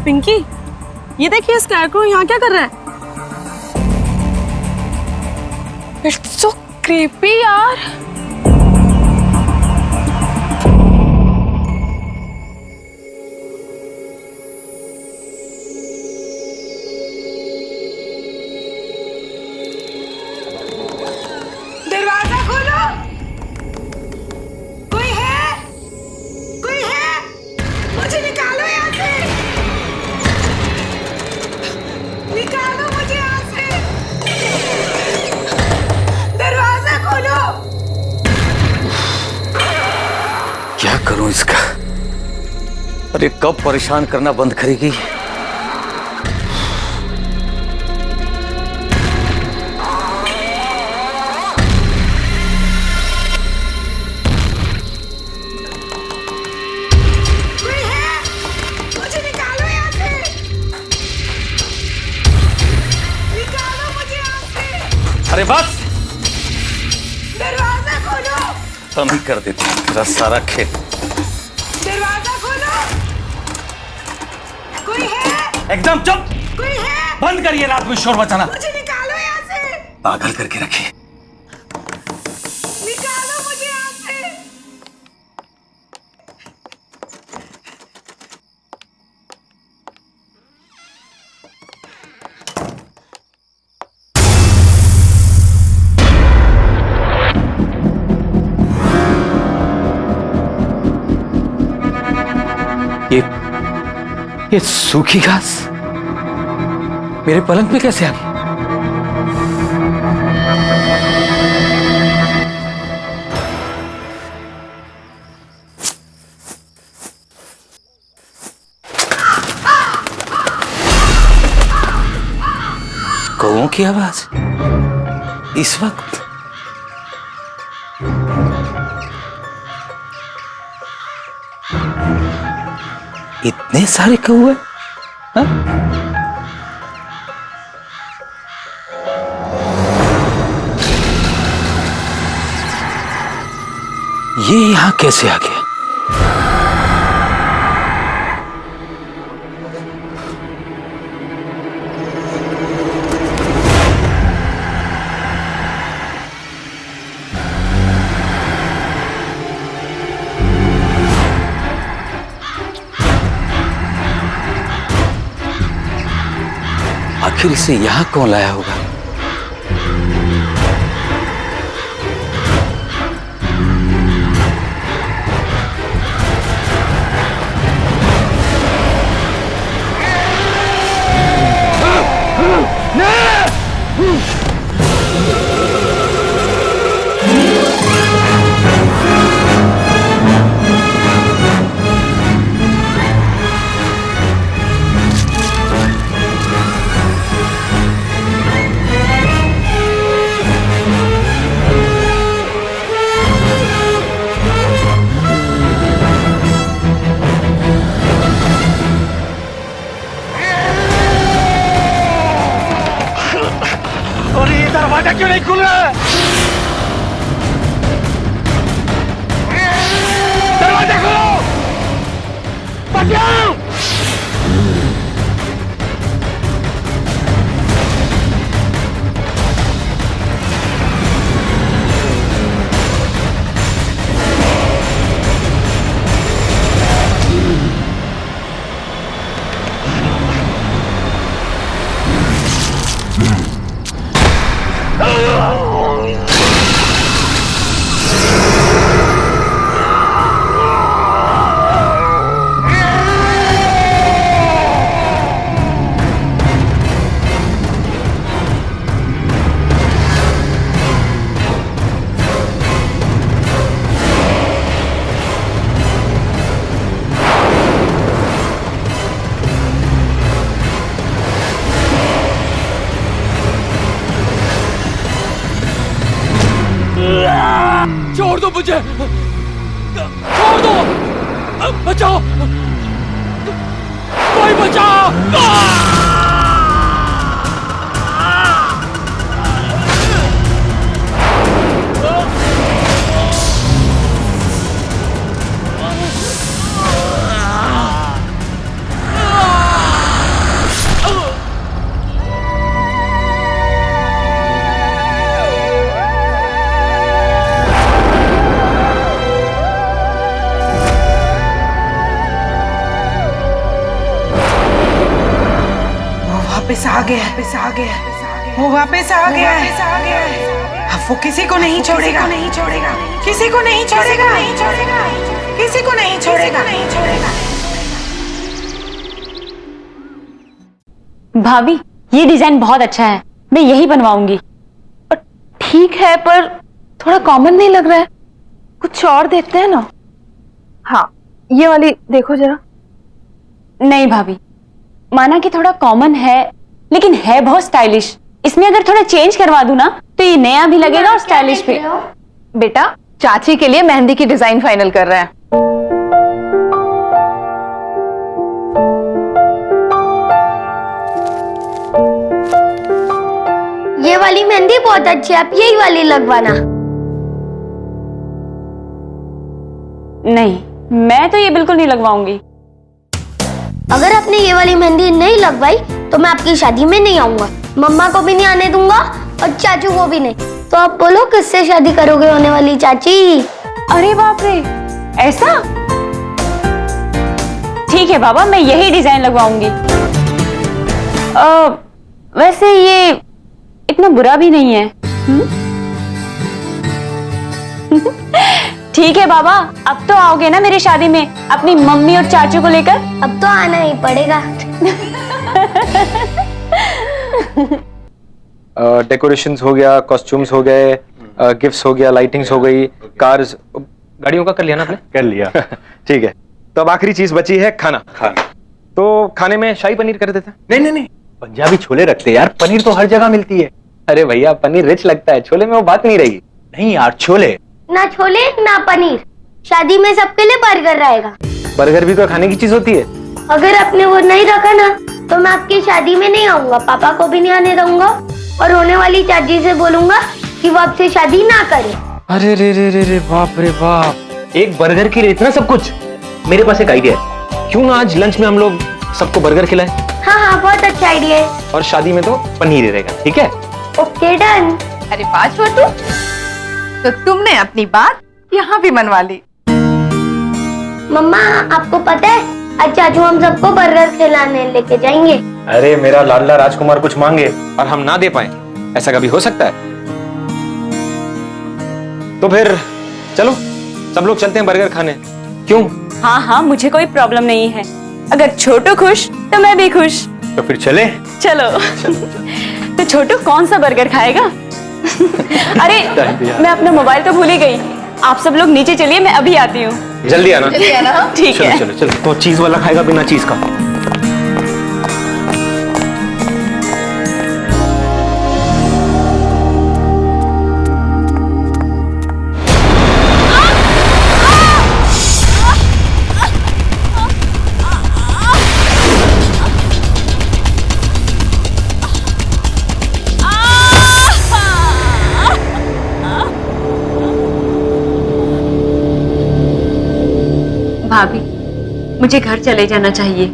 पिंकी, ये देखिए स्कैरक्रो यहाँ क्या कर रहा है? इट्स सो क्रीपी यार। दरवाजा खोलो। कोई है? कोई है? मुझे निकालो यहाँ से। निकालो मुझे यहाँ से। दरवाजा खोलो। क्या करूं इसका? अरे कब परेशान करना बंद करेगी? कोई है? मुझे निकालो यहाँ से। निकालो मुझे यहाँ से। अरे बस, दरवाजा खोलो। हम ही कर देते हैं तेरा सारा खेल। दरवाजा खोलो। कोई है? एकदम चुप। कोई है? बंद करिए रात में शोर मचाना। मुझे निकालो यहाँ से। पागल करके रखिए। निकालो मुझे यहाँ से। ये सूखी घास मेरे पलंग पे कैसे आ गई? कौओं की आवाज इस वक्त? इतने सारे कौए? हाँ? ये यहां कैसे आ गया? आखिर इसे यहां कौन लाया होगा? दरवाजा क्यों नहीं खुल रहा है? दरवाजा खोलो! बचाओ! छोड़ दो मुझे, छोड़ दो, बचाओ, कोई बचाओ। वापस आ गया वो वापस आ गया है। अब वो किसी को नहीं छोड़ेगा किसी को नहीं छोड़ेगा। भाभी ये डिजाइन बहुत अच्छा है, मैं यही बनवाऊंगी। ठीक है पर थोड़ा कॉमन नहीं लग रहा है, कुछ और देखते हैं ना। हाँ ये वाली देखो जरा। नहीं भाभी, माना कि थोड़ा कॉमन है लेकिन है बहुत स्टाइलिश। इसमें अगर थोड़ा चेंज करवा दूं ना तो ये नया भी लगेगा और स्टाइलिश भी। बेटा चाची के लिए मेहंदी की डिजाइन फाइनल कर रहे हैं। ये वाली मेहंदी बहुत अच्छी है, आप यही वाली लगवाना। नहीं, मैं तो ये बिल्कुल नहीं लगवाऊंगी। अगर आपने ये वाली मेहंदी नहीं लगवाई तो मैं आपकी शादी में नहीं आऊंगा, मम्मा को भी नहीं आने दूंगा और चाचू को भी नहीं। तो आप बोलो किससे शादी करोगे होने वाली चाची? अरे बाप रे, ऐसा? ठीक है बाबा, मैं यही डिजाइन लगवाऊंगी। वैसे ये इतना बुरा भी नहीं है। ठीक है बाबा, अब तो आओगे ना मेरी शादी में अपनी मम्मी और चाचू को लेकर? अब तो आना ही पड़ेगा। डेकोरेशंस हो गया, कॉस्ट्यूम्स हो गए, गिफ्ट्स हो गया, लाइटिंग्स हो गई, कार्स, गाड़ियों का कर लिया ना आपने? कर लिया। ठीक है, तो अब आखिरी चीज बची है खाना। तो खाने में शाही पनीर कर देते हैं। नहीं, पंजाबी छोले रखते यार, पनीर तो हर जगह मिलती है। अरे भैया पनीर रिच लगता है, छोले में वो बात नहीं रहेगी। नहीं यार, छोले ना छोले ना पनीर, शादी में सबके लिए बर्गर रहेगा। बर्गर भी तो खाने की चीज होती है। अगर आपने वो नहीं रखा ना तो मैं आपकी शादी में नहीं आऊंगा, पापा को भी नहीं आने दूंगा और होने वाली चाची से बोलूंगा कि वो आपसे शादी ना करे। अरे रे बाप रे बाप, एक बर्गर के लिए इतना सब कुछ। मेरे पास एक आइडिया है, क्यों ना आज लंच में हम लोग सबको बर्गर खिलाएं? हाँ बहुत अच्छा आइडिया है। और शादी में तो पनीर ही रहेगा, ठीक है? Okay done. अरे वाह छोटू, तो तुमने अपनी बात यहाँ भी मनवा ली। मम्मा आपको पता है आज चाचू हम सबको बर्गर खिलाने लेके जाएंगे। अरे मेरा लाडला राजकुमार कुछ मांगे और हम ना दे पाए, ऐसा कभी हो सकता है? तो फिर चलो सब लोग चलते हैं बर्गर खाने। क्यों? हाँ, मुझे कोई प्रॉब्लम नहीं है। अगर छोटू खुश तो मैं भी खुश। तो फिर चले। चलो। तो छोटू कौन सा बर्गर खाएगा? अरे मैं अपना मोबाइल तो भूल ही गई। आप सब लोग नीचे चलिए, मैं अभी आती हूँ। जल्दी आना। ठीक है। चलो तो चीज वाला खाएगा बिना चीज का? भाभी मुझे घर चले जाना चाहिए।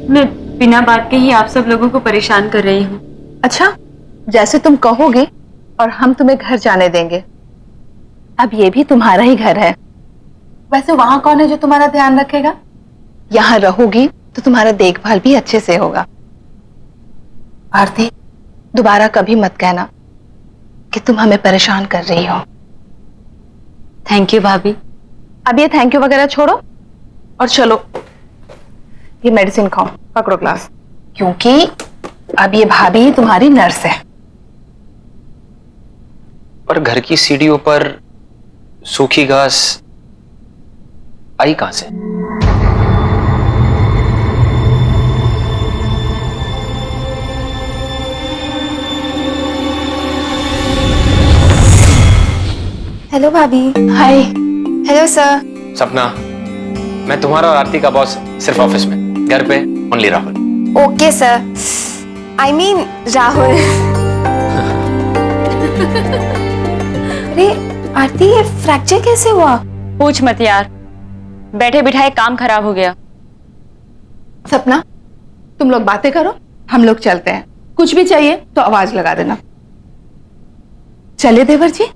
मैं बिना बात के ही आप सब लोगों को परेशान कर रही हूँ। अच्छा, जैसे तुम कहोगे और हम तुम्हें घर जाने देंगे। अब ये भी तुम्हारा ही घर है। वैसे वहां कौन है जो तुम्हारा ध्यान रखेगा? यहाँ रहोगी तो तुम्हारा देखभाल भी अच्छे से होगा। आरती, दोबारा कभी मत कहना कि तुम हमें परेशान कर रही हो। थैंक यू भाभी। अब ये थैंक यू वगैरह छोड़ो और चलो ये मेडिसिन खाओ, पकड़ो ग्लास, क्योंकि अब ये भाभी तुम्हारी नर्स है। और घर की सीढ़ियों पर सूखी घास आई कहां से? हेलो भाभी। हाय। Hello sir. सपना, मैं तुम्हारा और आरती का बॉस सिर्फ ऑफिस में, घर पे only Rahul. Okay sir, I mean Rahul. अरे आरती, ये फ्रैक्चर कैसे हुआ? पूछ मत यार, बैठे बिठाए काम खराब हो गया। सपना, तुम लोग बातें करो, हम लोग चलते हैं। कुछ भी चाहिए तो आवाज लगा देना। चले देवर जी।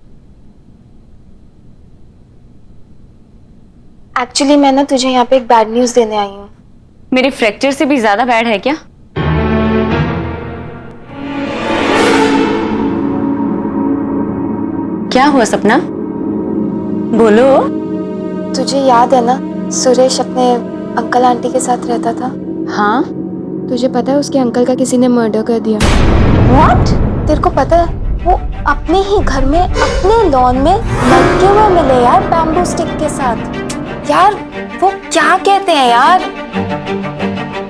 एक्चुअली मैं ना तुझे यहाँ पे एक बैड न्यूज देने आई हूँ। मेरे फ्रैक्चर से भी ज्यादा बैड है क्या? क्या हुआ सपना? बोलो। तुझे याद है ना सुरेश अपने अंकल आंटी के साथ रहता था? हाँ। तुझे पता है उसके अंकल का किसी ने मर्डर कर दिया? व्हाट? तेरे को पता है वो अपने ही घर में अपने लॉन में लटके हुए मिले यार, बैम्बू स्टिक के साथ। यार वो क्या कहते हैं यार,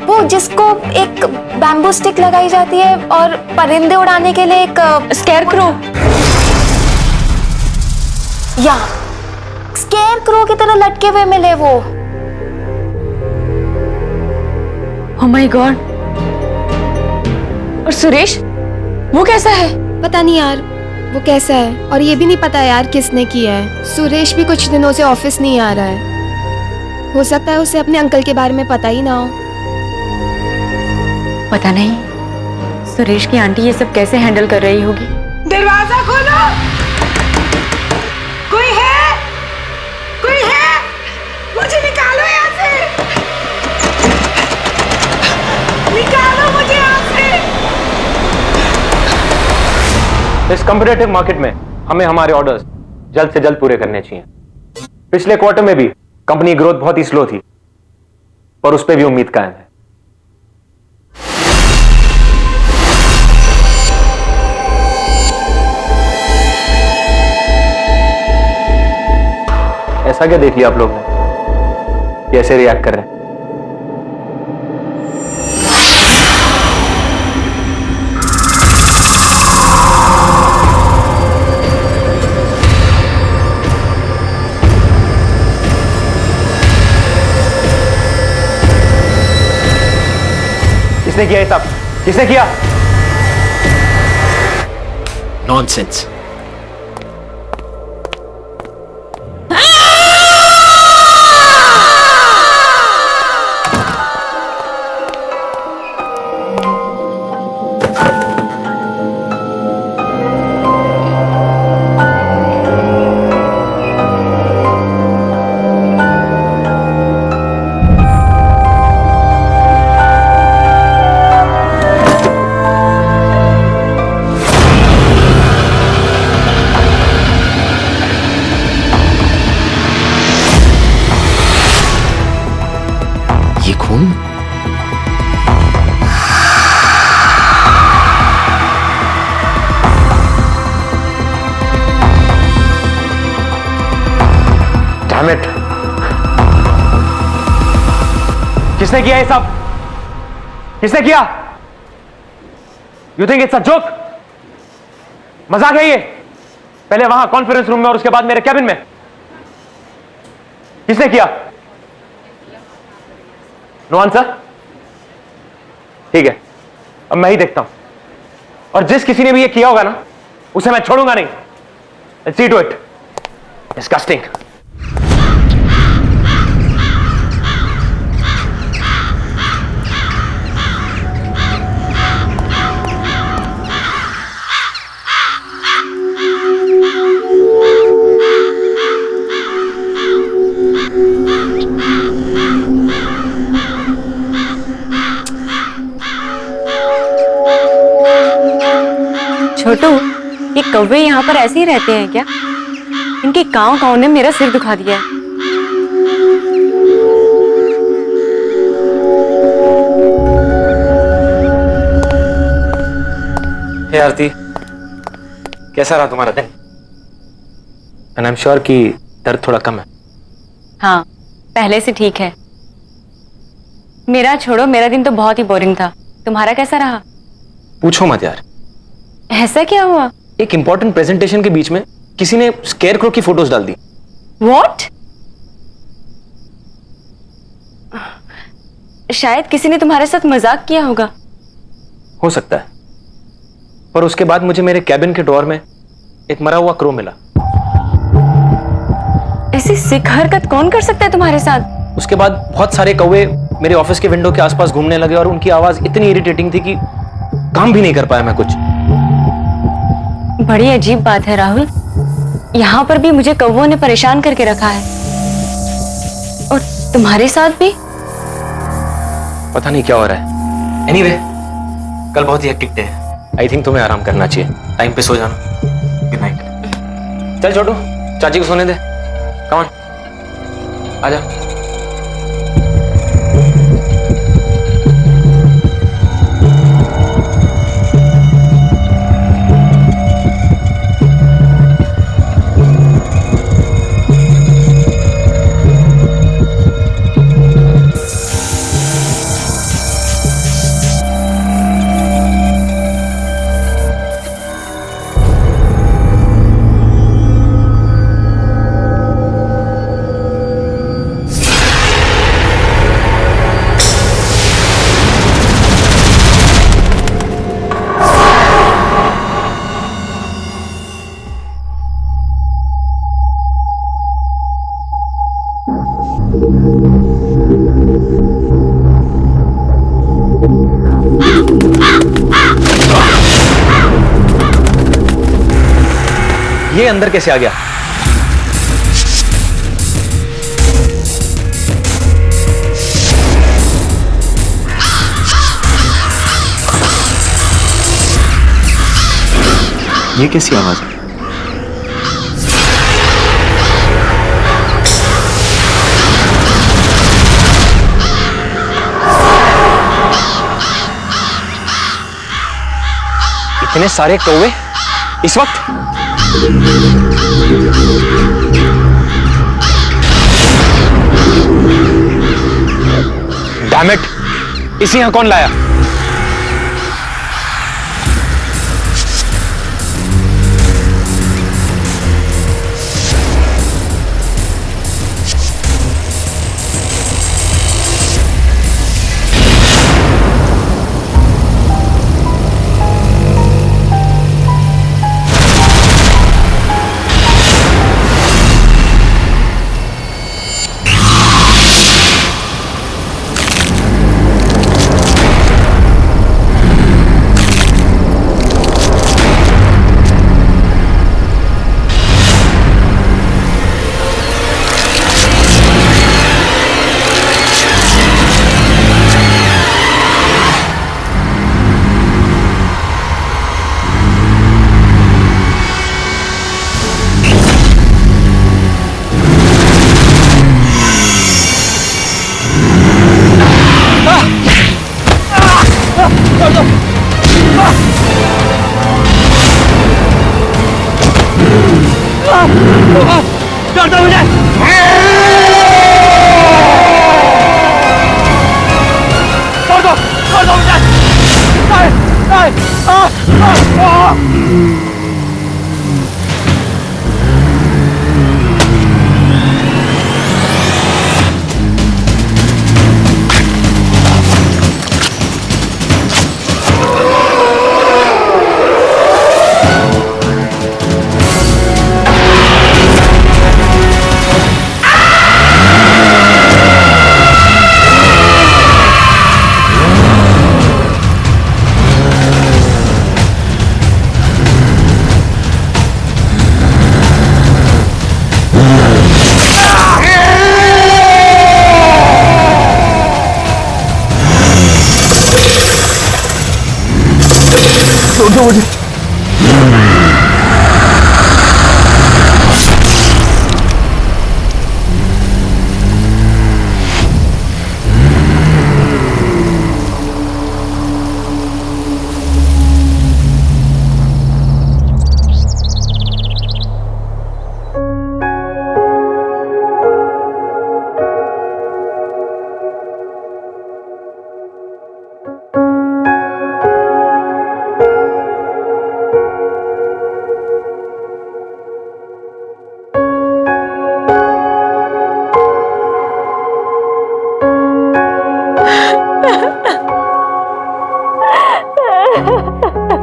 वो जिसको एक बैम्बू स्टिक लगाई जाती है और परिंदे उड़ाने के लिए एक स्केयरक्रो। या स्केयरक्रो की तरह लटके हुए मिले वो। Oh my God. और सुरेश वो कैसा है? पता नहीं यार वो कैसा है, और ये भी नहीं पता यार किसने किया है। सुरेश भी कुछ दिनों से ऑफिस नहीं आ रहा है। हो सकता है उसे अपने अंकल के बारे में पता ही ना हो। पता नहीं सुरेश की आंटी ये सब कैसे हैंडल कर रही होगी। दरवाजा खोलो, कोई है? कोई है? मुझे निकालो यहाँ से, निकालो मुझे यहाँ से। इस कॉम्पिटिटिव मार्केट में हमें हमारे ऑर्डर्स जल्द से जल्द पूरे करने चाहिए। पिछले क्वार्टर में भी कंपनी ग्रोथ बहुत ही स्लो थी, पर उस पर भी उम्मीद कायम है। ऐसा क्या देख लिया आप लोग ने, कैसे रिएक्ट कर रहे हैं? किसने किया ये सब? किसने किया? नॉनसेंस। ये खून? Damn it! किसने किया ये सब? किसने किया? You think it's a joke? मजाक है ये? पहले वहां कॉन्फ्रेंस रूम में और उसके बाद मेरे कैबिन में। किसने किया? No answer? ठीक है, अब मैं ही देखता हूं, और जिस किसी ने भी ये किया होगा ना, उसे मैं छोड़ूंगा नहीं। Let's see to it. Disgusting. छोटू, ये कौवे यहाँ पर ऐसे ही रहते हैं क्या? इनके कांव ने मेरा सिर दुखा दिया है। हे आरती, कैसा रहा तुम्हारा दिन? एंड आई एम श्योर कि दर्द थोड़ा कम है। हाँ, पहले से ठीक है। मेरा छोड़ो, मेरा दिन तो बहुत ही बोरिंग था। तुम्हारा कैसा रहा? पूछो मत यार, ऐसा क्या हुआ? एक इंपॉर्टेंट प्रेजेंटेशन के बीच में किसी ने स्केयरक्रो की फोटोज डाल दी। What? शायद किसी ने तुम्हारे साथ मजाक किया होगा। हो सकता है, पर उसके बाद मुझे मेरे कैबिन के ड्रॉअर में एक मरा हुआ क्रो मिला। ऐसी सिक हरकत कौन कर सकता है तुम्हारे साथ? उसके बाद बहुत सारे कौवे मेरे ऑफिस के विंडो के आसपास घूमने लगे और उनकी आवाज इतनी इरिटेटिंग थी कि काम भी नहीं कर पाया मैं कुछ। बड़ी अजीब बात है राहुल, यहाँ पर भी मुझे कौवों ने परेशान करके रखा है, और तुम्हारे साथ भी। पता नहीं क्या हो रहा है। एनीवे, कल बहुत ही हेक्टिक डे है। आई थिंक तुम्हें आराम करना चाहिए। टाइम पे सो जाना। Good night. चल छोटू, चाची को सोने दे। कम ऑन, आजा। ये अंदर कैसे आ गया? ये कैसी आवाज है? इतने सारे कौवे इस वक्त? डैम इट, इसे यहां कौन लाया? मुझे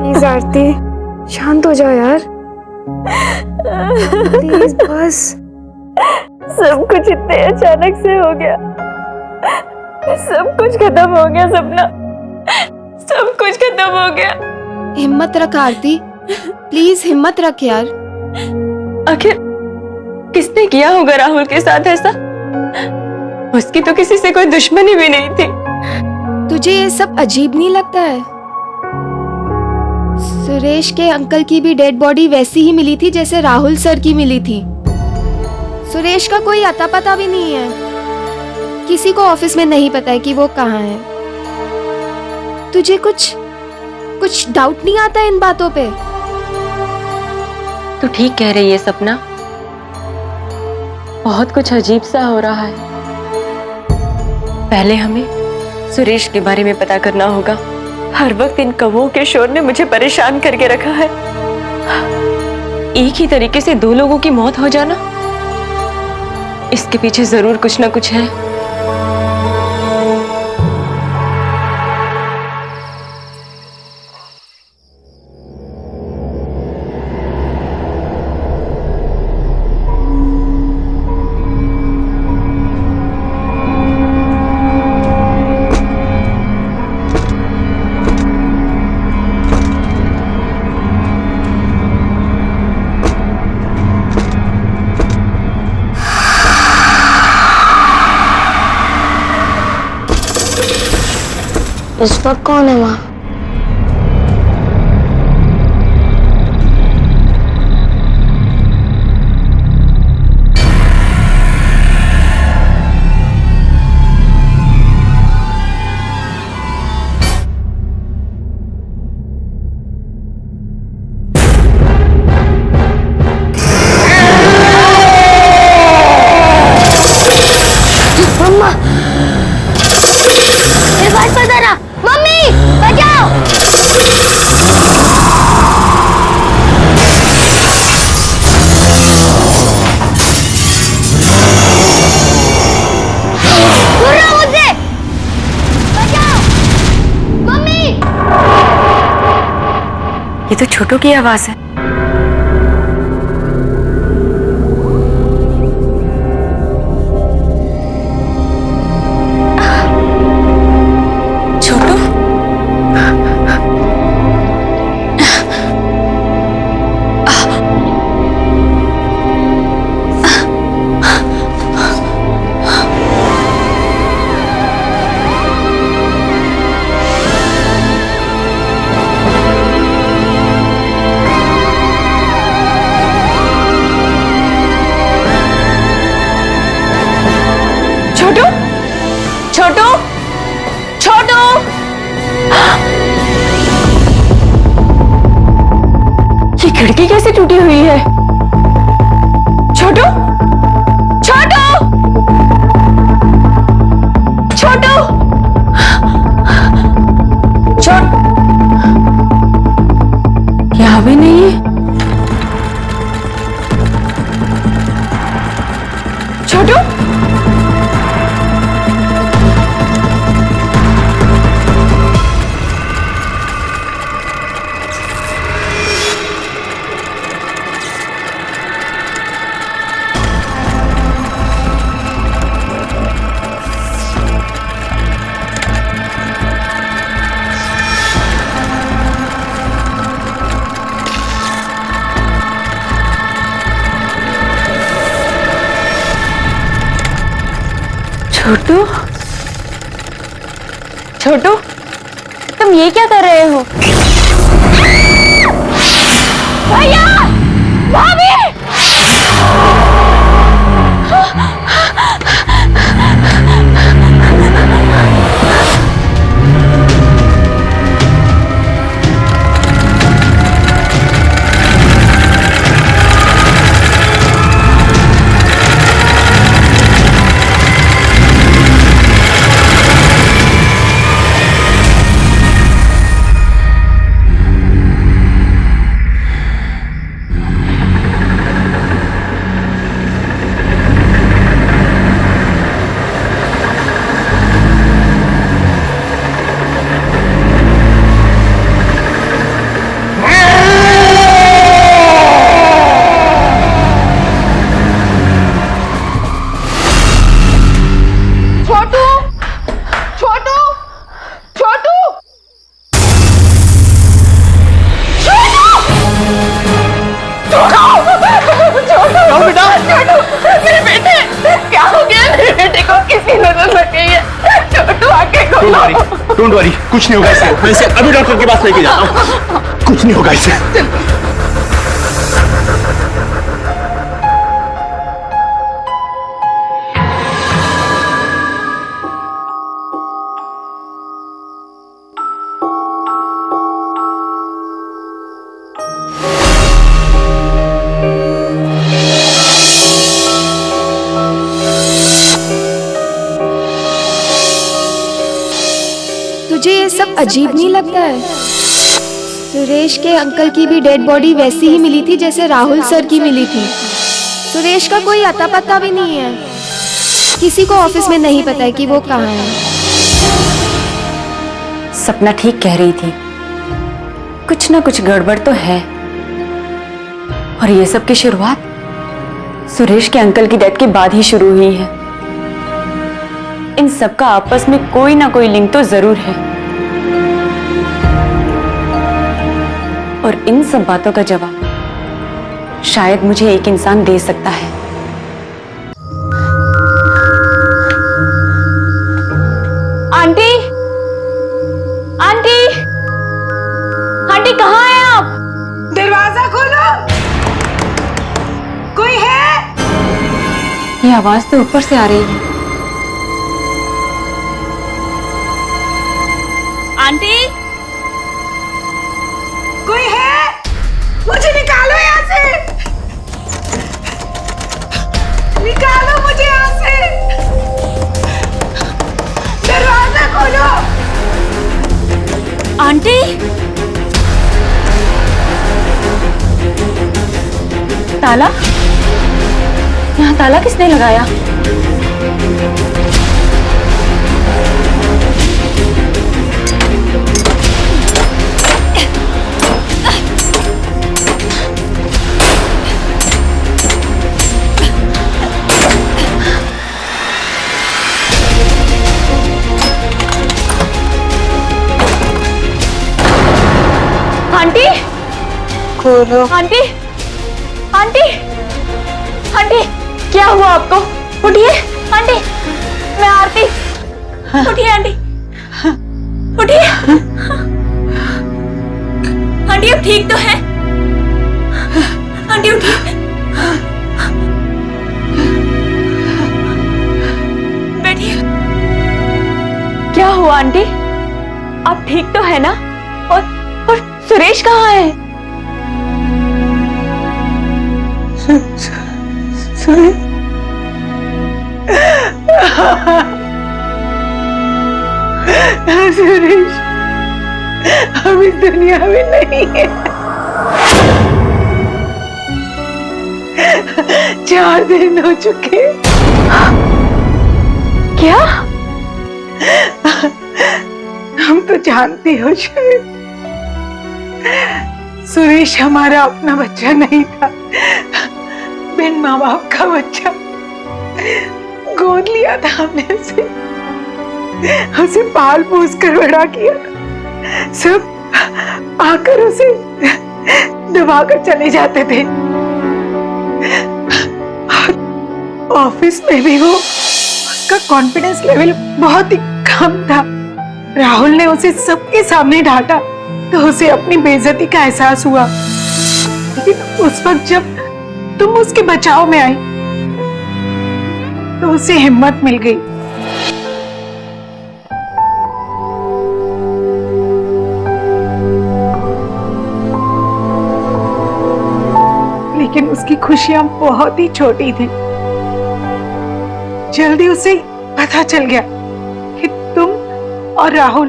प्लीज आरती शांत हो जाओ यार, प्लीज बस। सब कुछ इतने अचानक से हो गया, सब कुछ खत्म हो गया सपना, सब कुछ खत्म हो गया। हिम्मत रख आरती, प्लीज हिम्मत रख यार। आखिर किसने किया होगा राहुल के साथ ऐसा? उसकी तो किसी से कोई दुश्मनी भी नहीं थी। तुझे ये सब अजीब नहीं लगता है? सुरेश के अंकल की भी डेड बॉडी वैसी ही मिली थी जैसे राहुल सर की मिली थी। सुरेश का कोई अता पता भी नहीं है, किसी को ऑफिस में नहीं पता है कि वो कहाँ है। तुझे कुछ डाउट नहीं आता इन बातों पे? तू ठीक कह रही है सपना, बहुत कुछ अजीब सा हो रहा है। पहले हमें सुरेश के बारे में पता करना होगा। हर वक्त इन कौवों के शोर ने मुझे परेशान करके रखा है। एक ही तरीके से दो लोगों की मौत हो जाना, इसके पीछे जरूर कुछ ना कुछ है। इस वक्त कौन है वहाँ? मम्मा, मेरे पास पता ना। मम्मी बचाओ! दूर रहो मुझसे! बचाओ! मम्मी! ये तो छोटू की आवाज है। छोटू, छोटू! ये खिड़की कैसे टूटी हुई है? छोटू, छोटू, छोटू, यहाँ भी नहीं है। छोटू, छोटू, छोटू, तुम ये क्या कर रहे हो? भैया, भाभी! छोटू आके खोलो। डोंट वरी, कुछ नहीं होगा इसे। मैं इसे अभी डॉक्टर के पास लेके जाता हूँ। कुछ नहीं होगा इसे। तुझे ये सब अजीब नहीं लगता है? सुरेश के अंकल की भी डेड बॉडी वैसी ही मिली थी जैसे राहुल सर की मिली थी। सुरेश का कोई अता पता भी नहीं है। किसी को ऑफिस में नहीं पता है कि वो कहाँ है। सपना ठीक कह रही थी, कुछ ना कुछ गड़बड़ तो है। और ये सब की शुरुआत सुरेश के अंकल की डेथ के बाद ही शुरू हुई है। इन सब का आपस में कोई ना कोई लिंक तो जरूर है, और इन सब बातों का जवाब शायद मुझे एक इंसान दे सकता है। आंटी, आंटी, आंटी कहाँ हैं आप? दरवाजा खोलो, कोई है? ये आवाज तो ऊपर से आ रही है। आंटी, कोई है? मुझे निकालो यहाँ से, निकालो मुझे यहाँ से, दरवाजा खोलो। आंटी, ताला? यहाँ ताला किसने लगाया? आंटी, खोलो। आंटी, आंटी, आंटी, क्या हुआ आपको? उठिए आंटी, मैं आरती। उठिए आंटी, उठिए आंटी, अब ठीक तो है? आंटी उठिए, बैठिए। क्या हुआ आंटी? आप ठीक तो है ना? और सुरेश कहाँ है? सुरेश हम इस दुनिया में नहीं है। 4 दिन हो चुके। क्या? हम तो जानते हो शायद, सुरेश हमारा अपना बच्चा नहीं था, बिन माँ बाप का बच्चा। गोद लिया था हमने उसे पाल पोस कर बड़ा किया था। सब आकर उसे दबाकर चले जाते थे, और ऑफिस में भी वो, उसका कॉन्फिडेंस लेवल बहुत ही कम था। राहुल ने उसे सबके सामने डांटा तो उसे अपनी बेइज्जती का एहसास हुआ। लेकिन उस वक्त जब तुम उसके बचाव में आई तो उसे हिम्मत मिल गई। लेकिन उसकी खुशियां बहुत ही छोटी थी। जल्दी उसे पता चल गया कि तुम और राहुल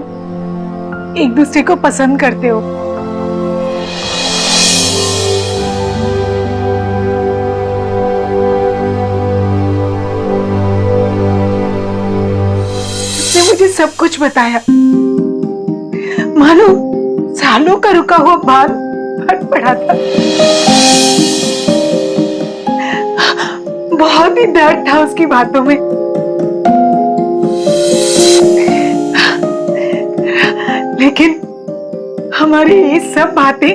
एक दूसरे को पसंद करते हो। उसने मुझे सब कुछ बताया, मानो सालों का रुका हुआ बांध फट पड़ा था। बहुत ही दर्द था उसकी बातों में। लेकिन हमारी ये सब बातें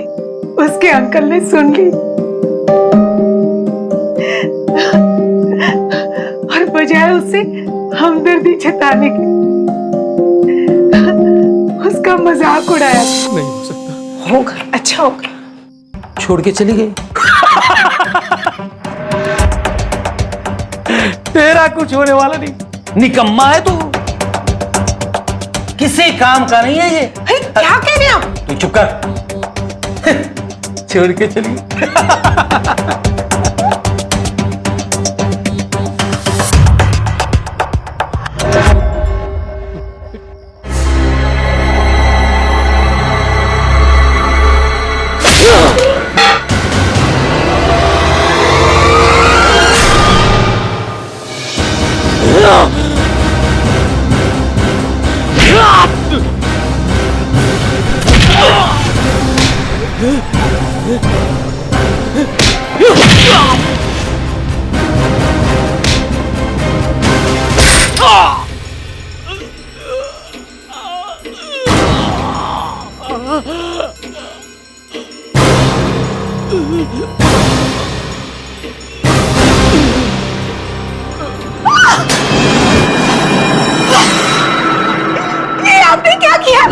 उसके अंकल ने सुन ली, और बजाय उसे हमदर्दी जताने के मजाक उड़ाया। नहीं हो सकता। होगा, अच्छा होगा। छोड़ के चली गई। तेरा कुछ होने वाला नहीं, निकम्मा है तू, किसी काम का नहीं है ये। क्या कह रहे हैं आप? तू चुप कर। छोड़ के चली। ये आपने क्या किया?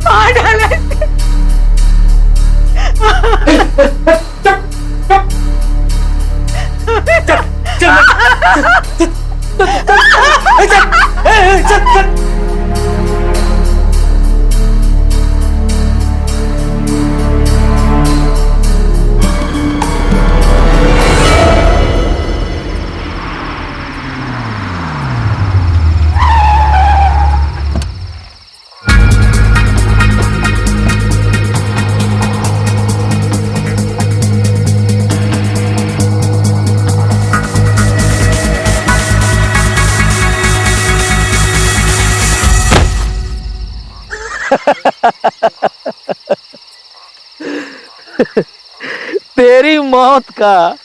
मार डाला इसे। तेरी मौत का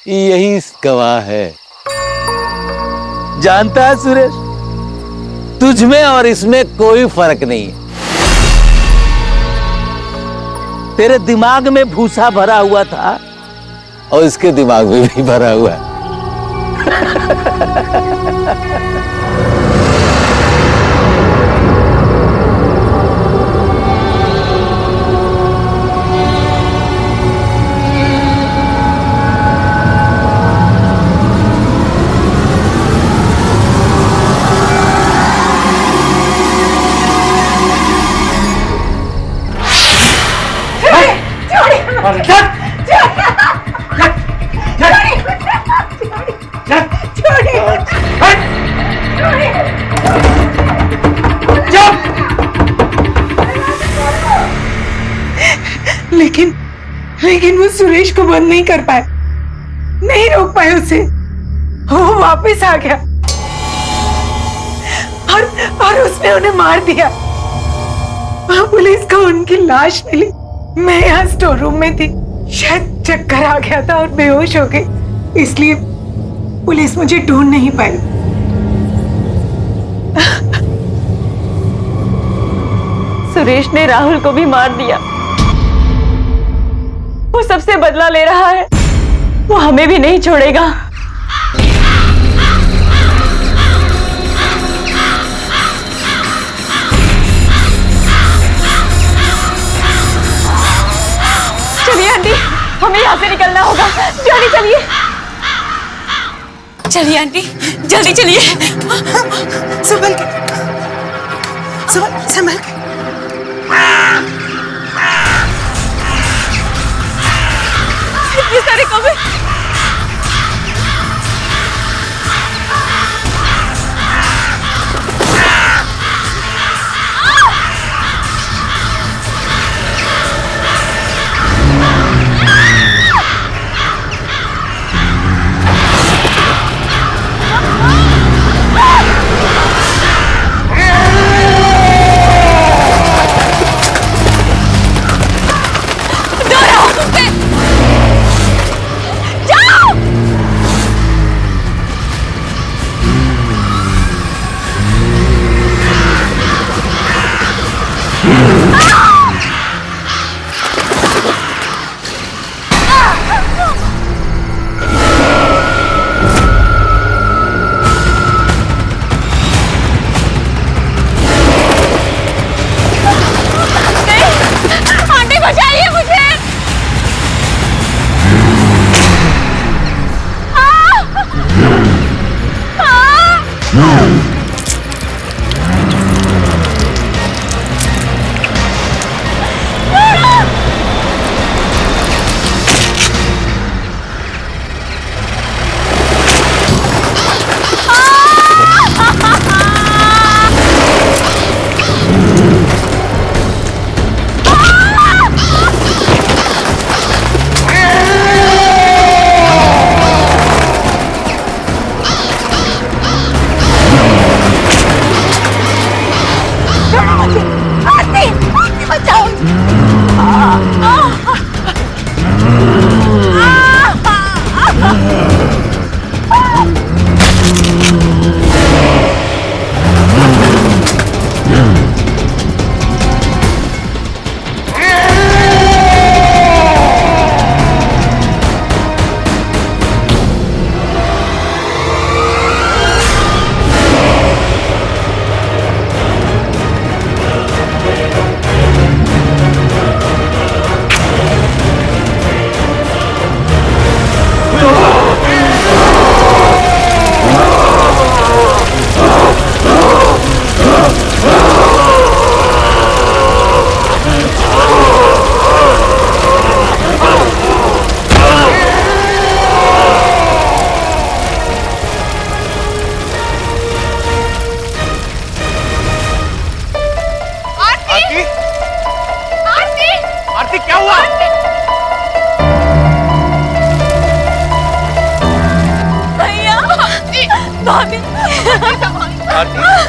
यही गवाह है। जानता है सुरेश, तुझ में और इसमें कोई फर्क नहीं है। तेरे दिमाग में भूसा भरा हुआ था और इसके दिमाग में भी भरा हुआ है। लेकिन वो सुरेश को बंद नहीं कर पाए, नहीं रोक पाए उसे। वो वापस आ गया और उसने उन्हें मार दिया। पुलिस को उनकी लाश मिली। मैं यहाँ स्टोर रूम में थी, शायद चक्कर आ गया था और बेहोश हो गई, इसलिए पुलिस मुझे ढूंढ नहीं पाई। सुरेश ने राहुल को भी मार दिया। वो सबसे बदला ले रहा है, वो हमें भी नहीं छोड़ेगा। चलिए आंटी, हमें यहाँ से निकलना होगा। जल्दी चलिए। चलिए आंटी, जल्दी चलिए। संभल के, संभल के। इतने सारे कौवे। आरती